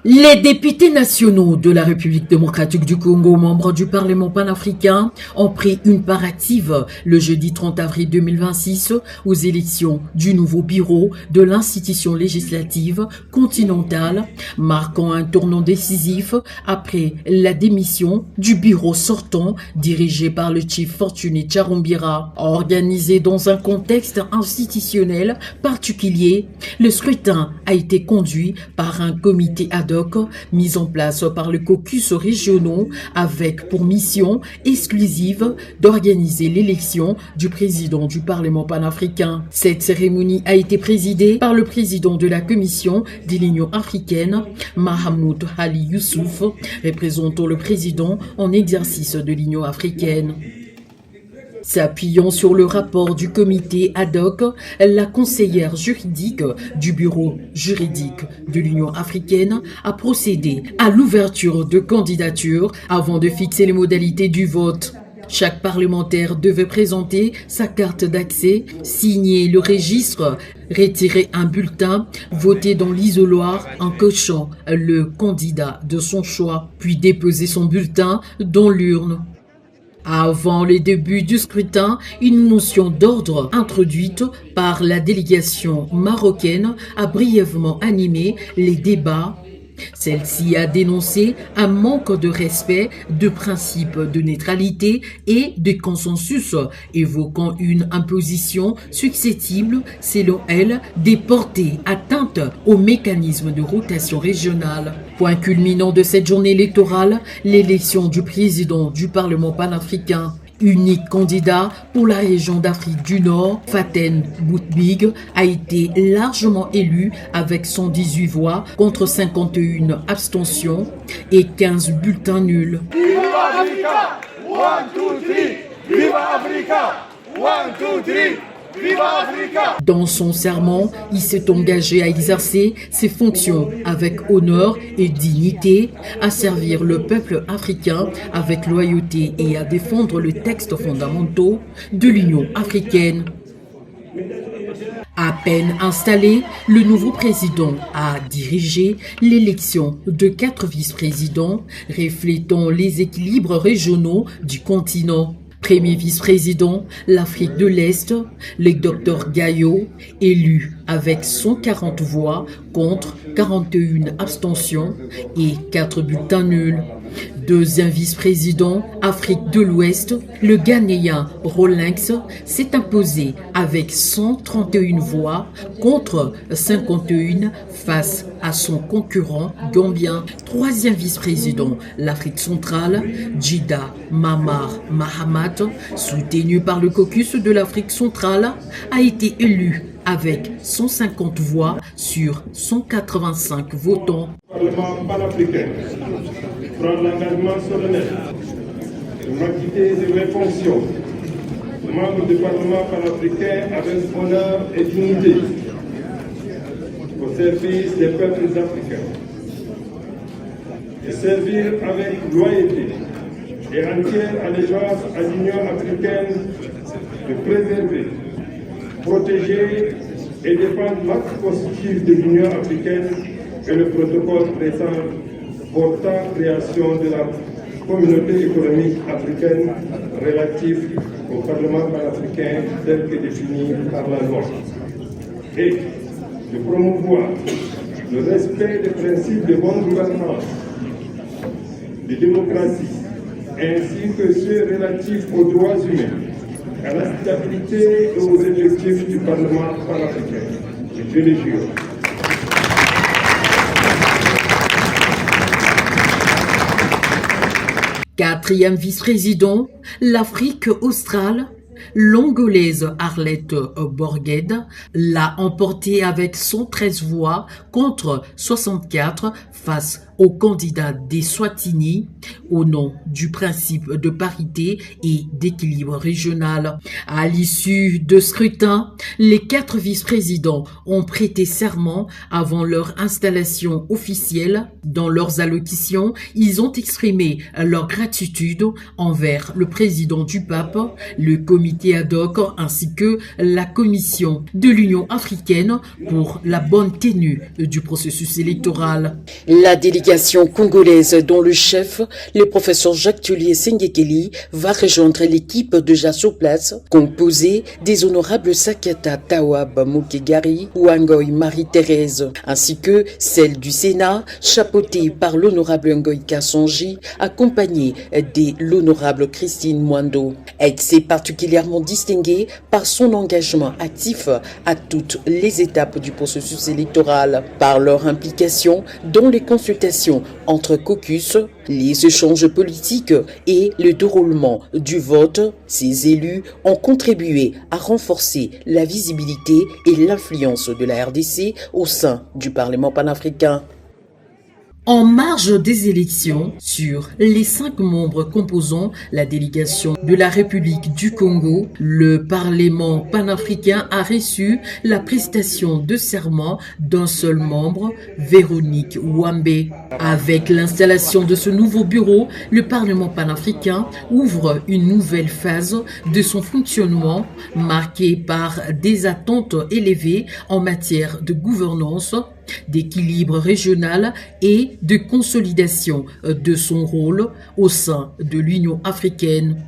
Les députés nationaux de la République démocratique du Congo, membres du Parlement panafricain, ont pris une part active le jeudi 30 avril 2026 aux élections du nouveau bureau de l'institution législative continentale, marquant un tournant décisif après la démission du bureau sortant dirigé par le chief Fortuné Tcharoumbira. Organisé dans un contexte institutionnel particulier, le scrutin a été conduit par un comité ad hoc mis en place par les caucus régionaux avec pour mission exclusive d'organiser l'élection du président du Parlement panafricain. Cette cérémonie a été présidée par le président de la commission de l'Union africaine, Mahamoud Ali Youssouf, représentant le président en exercice de l'Union africaine. S'appuyant sur le rapport du comité ad hoc, la conseillère juridique du bureau juridique de l'Union africaine a procédé à l'ouverture de candidatures avant de fixer les modalités du vote. Chaque parlementaire devait présenter sa carte d'accès, signer le registre, retirer un bulletin, voter dans l'isoloir en cochant le candidat de son choix, puis déposer son bulletin dans l'urne. Avant le début du scrutin, une motion d'ordre introduite par la délégation marocaine a brièvement animé les débats. Celle-ci a dénoncé un manque de respect de principes de neutralité et de consensus, évoquant une imposition susceptible, selon elle, de porter atteinte au mécanisme de rotation régionale. Point culminant de cette journée électorale, l'élection du président du Parlement panafricain. Unique candidat pour la région d'Afrique du Nord, Faten Boutbig a été largement élu avec 118 voix contre 51 abstentions et 15 bulletins nuls. Viva Africa! 1, 2, 3! Viva Africa! 1, 2, 3! Viva Africa! Dans son serment, il s'est engagé à exercer ses fonctions avec honneur et dignité, à servir le peuple africain avec loyauté et à défendre les textes fondamentaux de l'Union africaine. À peine installé, le nouveau président a dirigé l'élection de 4 vice-présidents, reflétant les équilibres régionaux du continent. Premier vice-président, l'Afrique de l'Est, le Dr Gayo, élu avec 140 voix contre 41 abstentions et 4 bulletins nuls. Deuxième vice-président, Afrique de l'Ouest, le Ghanéen Rawlings s'est imposé avec 131 voix contre 51 face à son concurrent gambien. Troisième vice-président, l'Afrique centrale, Djida Mamar Mahamat, soutenu par le caucus de l'Afrique centrale, a été élu avec 150 voix sur 185 votants. Parlement panafricain prend l'engagement solennel de m'acquitter de mes fonctions de membre du Parlement panafricain avec honneur et dignité au service des peuples africains et servir avec loyauté et entière allégeance à l'Union africaine de préserver, protéger et défendre l'acte constitutif de l'Union africaine et le protocole présent portant création de la communauté économique africaine relatif au Parlement panafricain tel que défini par la loi. Et de promouvoir le respect des principes de bonne gouvernance, de démocratie, ainsi que ceux relatifs aux droits humains, à la stabilité et aux objectifs du Parlement panafricain. Je le jure. Quatrième vice-président, l'Afrique australe, l'Angolaise Arlette Borgued l'a emporté avec 113 voix contre 64 face au candidat des Swatini au nom du principe de parité et d'équilibre régional. À l'issue de scrutin, les 4 vice-présidents ont prêté serment avant leur installation officielle. Dans leurs allocutions, ils ont exprimé leur gratitude envers le président du pape, le comité comité ad hoc ainsi que la commission de l'Union africaine pour la bonne tenue du processus électoral. La délégation congolaise dont le chef, le professeur Jacques Tullier Sengekeli, va rejoindre l'équipe déjà sur place, composée des honorables Sakata Tawab Mukegari ou Ngoy Marie-Thérèse, ainsi que celle du Sénat, chapeautée par l'honorable Ngoy Kassonji, accompagnée de l'honorable Christine Mwando. Elle s'est particulièrement distinguée par son engagement actif à toutes les étapes du processus électoral, par leur implication dans les consultations entre caucus, les échanges politiques et le déroulement du vote. Ces élus ont contribué à renforcer la visibilité et l'influence de la RDC au sein du Parlement panafricain. En marge des élections, sur les 5 membres composant la délégation de la République du Congo, le Parlement panafricain a reçu la prestation de serment d'un seul membre, Véronique Wambé. Avec l'installation de ce nouveau bureau, le Parlement panafricain ouvre une nouvelle phase de son fonctionnement marquée par des attentes élevées en matière de gouvernance, d'équilibre régional et de consolidation de son rôle au sein de l'Union africaine.